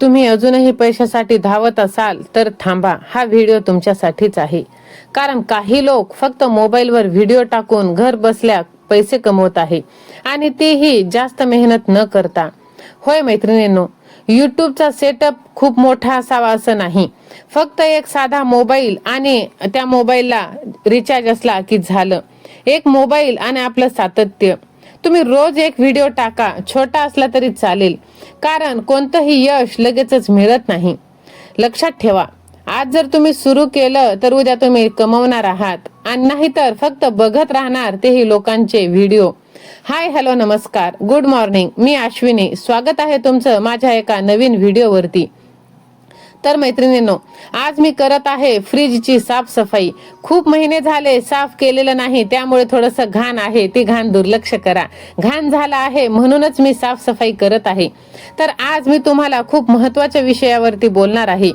तुम्ही अजूनही पैशासाठी धावत असाल तर थांबा, हा व्हिडिओ तुमच्यासाठीच आहे. कारण काही लोक फक्त मोबाईलवर व्हिडिओ टाकून घर बसल्या पैसे कमवत आहे आणि तेही जास्त मेहनत न करता. होय मैत्रिणींनो, युट्यूबचा सेटअप खूप मोठा असावा असं नाही. फक्त एक साधा मोबाईल आणि त्या मोबाईलला रिचार्ज असला की झालं. एक मोबाईल आणि आपलं सातत्य. तुम्ही रोज एक व्हिडिओ टाका, छोटा असला तरी चालेल. कारण कोणतंही यश लगेचच मिळत नाही. लक्षात ठेवा, आज जर तुम्ही सुरू केलं तर उद्या तुम्ही कमवणार आहात आणि नाहीतर फक्त बघत राहणार तेही लोकांचे व्हिडिओ. हाय, हॅलो, नमस्कार, गुड मॉर्निंग. मी अश्विनी. स्वागत आहे तुमचं माझ्या एका नवीन व्हिडिओवरती. तर मैत्रिणींनो, आज मी करत आहे फ्रीजची साफसफाई. खूप महिने झाले साफ केलेलं नाही, त्यामुळे थोडंसं घाण आहे. ती घाण दुर्लक्ष करा. घाण झाला आहे म्हणूनच मी साफसफाई करत आहे. तर आज मी तुम्हाला खूप महत्त्वाच्या विषयावरती बोलणार आहे.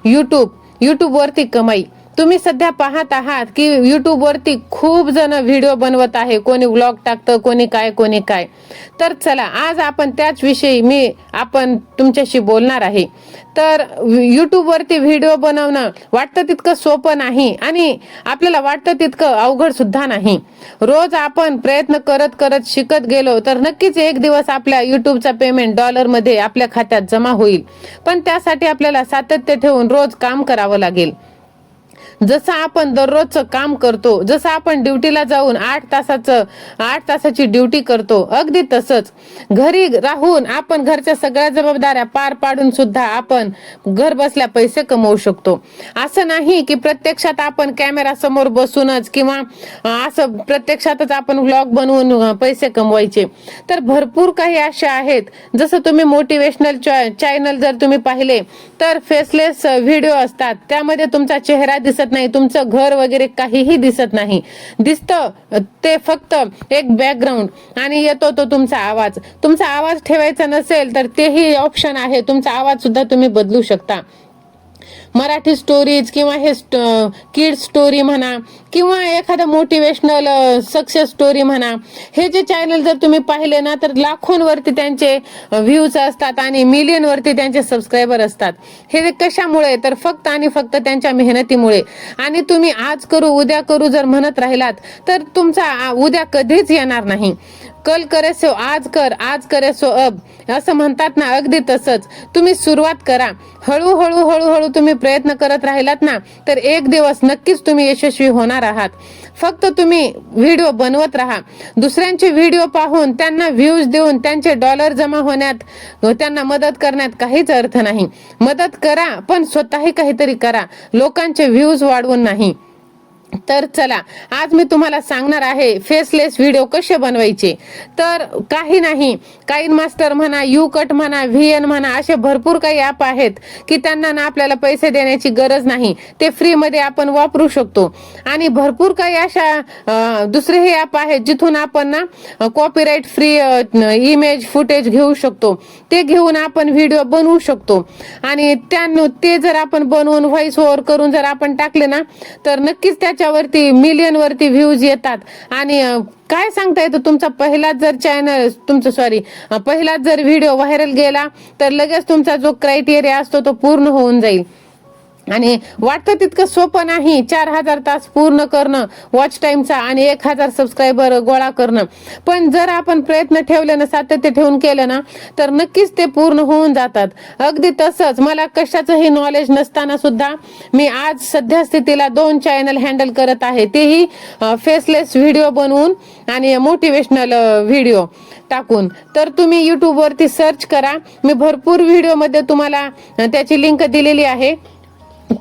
युट्यूब वरती कमाई. तुम्ही सध्या पाहत आहात की युट्यूब वरती खूप जण व्हिडिओ बनवत आहे. कोणी व्लॉग टाकतं, कोणी काय. तर चला, आज आपण त्याच विषयी आपण तुमच्याशी बोलणार आहे. तर युट्यूब वरती व्हिडिओ बनवणं वाटतं तितकं सोपं नाही आणि आपल्याला वाटतं तितकं अवघड सुद्धा नाही. रोज आपण प्रयत्न करत शिकत गेलो तर नक्कीच एक दिवस आपल्या युट्यूबचा पेमेंट डॉलरमध्ये आपल्या खात्यात जमा होईल. पण त्यासाठी आपल्याला सातत्य ठेवून रोज काम करावं लागेल. जसं आपण दररोजचं काम करतो, जसं आपण ड्युटीला जाऊन 8 तासाची ड्युटी करतो, अगदी तसंच घरी राहून आपण घरच्या सगळ्या जबाबदाऱ्या पार पाडून सुद्धा आपण घर बसल्या पैसे कमवू शकतो. असं नाही की प्रत्यक्षात आपण कॅमेरा समोर बसूनच किंवा असं प्रत्यक्षातच आपण व्लॉग बनवून पैसे कमवायचे. तर भरपूर काही असे आहेत. जसं तुम्ही मोटिवेशनल चॅनल जर तुम्ही पाहिले तर फेसलेस व्हिडिओ असतात. त्यामध्ये तुमचा चेहरा दिसत नाही, तुमचं घर वगैरे काहीही दिसत नाही. दिसतं ते फक्त एक बॅकग्राऊंड आणि येतो तो तुमचा आवाज. तुमचा आवाज ठेवायचा नसेल तर तेही ऑप्शन आहे. तुमचा आवाज सुद्धा तुम्ही बदलू शकता. मराठी स्टोरीज किंवा हे किड स्टोरी म्हणा किंवा एखादा मोटिवेशनल सक्सेस स्टोरी म्हणा, हे जे चॅनल जर तुम्ही पाहिले ना तर लाखोंवरती त्यांचे व्ह्यूज असतात आणि मिलियन वरती त्यांचे सबस्क्रायबर असतात. हे कशामुळे? तर फक्त आणि फक्त त्यांच्या मेहनतीमुळे. आणि तुम्ही आज करू उद्या करू जर म्हणत राहिलात तर तुमचा उद्या कधीच येणार नाही. कल करे सो आज कर, आज करे सो अब, असं म्हणतात ना, अगदी तसंच. तुम्ही सुरुवात करा. हळूहळू तुम्ही प्रयत्न करत राहिलात ना तर एक दिवस नक्कीच तुम्ही यशस्वी होणार आहात. फक्त तुम्ही व्हिडिओ बनवत राहा. दुसऱ्यांचे व्हिडिओ पाहून त्यांना व्ह्यूज देऊन त्यांचे डॉलर जमा होण्यात त्यांना मदत करण्यात काहीच अर्थ नाही. मदत करा पण स्वतःही काहीतरी करा, लोकांचे व्ह्यूज वाढवून नाही. तर चला, आज मी तुम्हाला सांगणार आहे फेसलेस व्हिडिओ कसे बनवायचे. तर काही नाही, काइन मास्टर म्हणा, यू कट म्हणा, VN म्हणा, असे भरपूर काही ॲप आहेत की त्यांना ना आपल्याला पैसे देण्याची गरज नाही. ते फ्री मध्ये आपण वापरू शकतो. आणि भरपूर काही अशा दुसरेही ॲप आहेत जिथून आपण ना कॉपीराइट फ्री इमेज फुटेज घेऊ शकतो. ते घेऊन आपण व्हिडिओ बनवू शकतो आणि ते जर आपण बनवून व्हॉइस ओव्हर करून जर आपण टाकले ना तर नक्कीच त्याच्यावरती मिलियन वरती व्ह्यूज येतात. आणि काय सांगता येतं, तुमचा पहिलाच जर व्हिडिओ व्हायरल गेला तर लगेच तुमचा जो क्रायटेरिया असतो तो पूर्ण होऊन जाईल. आणि वाटतं तितकं सोपं नाही 4000 तास पूर्ण करणं वॉच टाइमचा आणि 1000 सबस्क्रायबर गोळा करणं. पण जर आपण प्रयत्न ठेवले ना, सातत्य ठेवून केलं ना तर नक्कीच ते पूर्ण होऊन जातात. अगदी तसंच मला कशाचंही नॉलेज नसताना सुद्धा मी आज सध्या स्थितीला 2 चॅनल हँडल करत आहे. तेही फेसलेस व्हिडिओ बनवून आणि मोटिवेशनल व्हिडिओ टाकून. तर तुम्ही युट्यूब वरती सर्च करा. मी भरपूर व्हिडिओमध्ये तुम्हाला त्याची लिंक दिलेली आहे.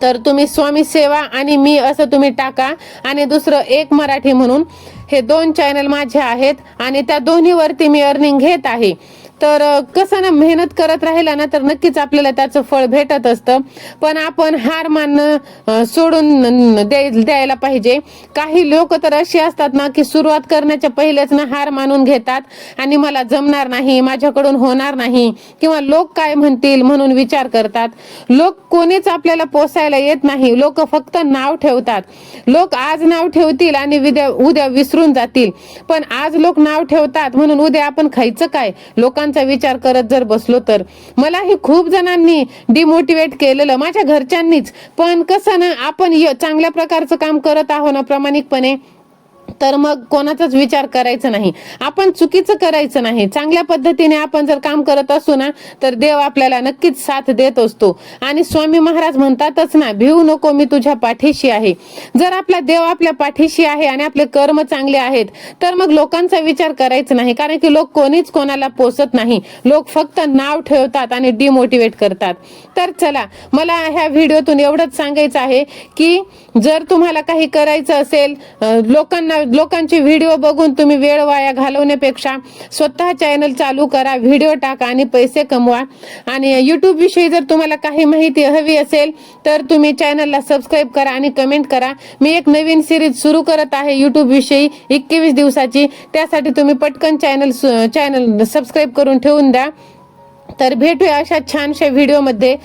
तर तुम्ही स्वामी सेवा आणि मी असं तुम्ही टाका आणि दुसरं एक मराठी म्हणून, हे 2 चॅनल माझे आहेत आणि त्या दोन्हीवरती मी अर्निंग घेत आहे. तर कसं ना, मेहनत करत राहिला ना तर नक्कीच आपल्याला त्याचं फळ भेटत असतं. पण आपण हार मानणं सोडून द्यायला पाहिजे. काही लोक तर अशी असतात ना की सुरुवात करण्याच्या पहिलेच ना हार मानून घेतात आणि मला जमणार नाही, माझ्याकडून होणार नाही किंवा लोक काय म्हणतील म्हणून विचार करतात. लोक कोणीच आपल्याला पोसायला येत नाही. लोक फक्त नाव ठेवतात. लोक आज नाव ठेवतील आणि उद्या विसरून जातील. पण आज लोक नाव ठेवतात म्हणून उद्या आपण खायचं काय? लोकांचं लोकांचा विचार करत जर बसलो तर मलाही खूप जणांनी डिमोटिवेट केलेलं, माझ्या घरच्यांनीच. पण कसं ना, आपण चांगल्या प्रकारचं काम करत आहोत ना प्रामाणिकपणे, तर मग कोणाचाच विचार करायचा नाही. आपण चुकीचं करायचं नाही. चांगल्या पद्धतीने आपण जर काम करत असू ना, तर देव आपल्याला नक्कीच साथ देत असतो. आणि स्वामी महाराज म्हणतातच ना, भिवू नको, मी तुझ्या पाठीशी आहे. जर आपला देव आपल्या पाठीशी आहे आणि आपले कर्म चांगले आहेत, तर मग लोकांचा विचार करायचा नाही. कारण की लोक कोणीच कोणाला पोसत नाही. लोक फक्त नाव ठेवतात आणि डिमोटिवेट करतात. तर चला, मला ह्या व्हिडिओतून एवढंच सांगायचं आहे की जर तुम्हाला काही करायचं असेल, लोकांचे व्हिडिओ बघून तुम्ही वेळ वाया घालवण्यापेक्षा स्वतः चॅनल चालू करा, व्हिडिओ टाका आणि पैसे कमवा. आणि युट्यूब विषयी जर तुम्हाला काही माहिती हवी असेल तर तुम्ही चॅनलला सबस्क्राईब करा आणि कमेंट करा. मी एक नवीन सिरीज सुरू करत आहे युट्यूब विषयी 21 दिवसाची. त्यासाठी तुम्ही पटकन चॅनल सबस्क्राईब करून ठेवून द्या. तर भेटूया अशा छानशा व्हिडिओमध्ये.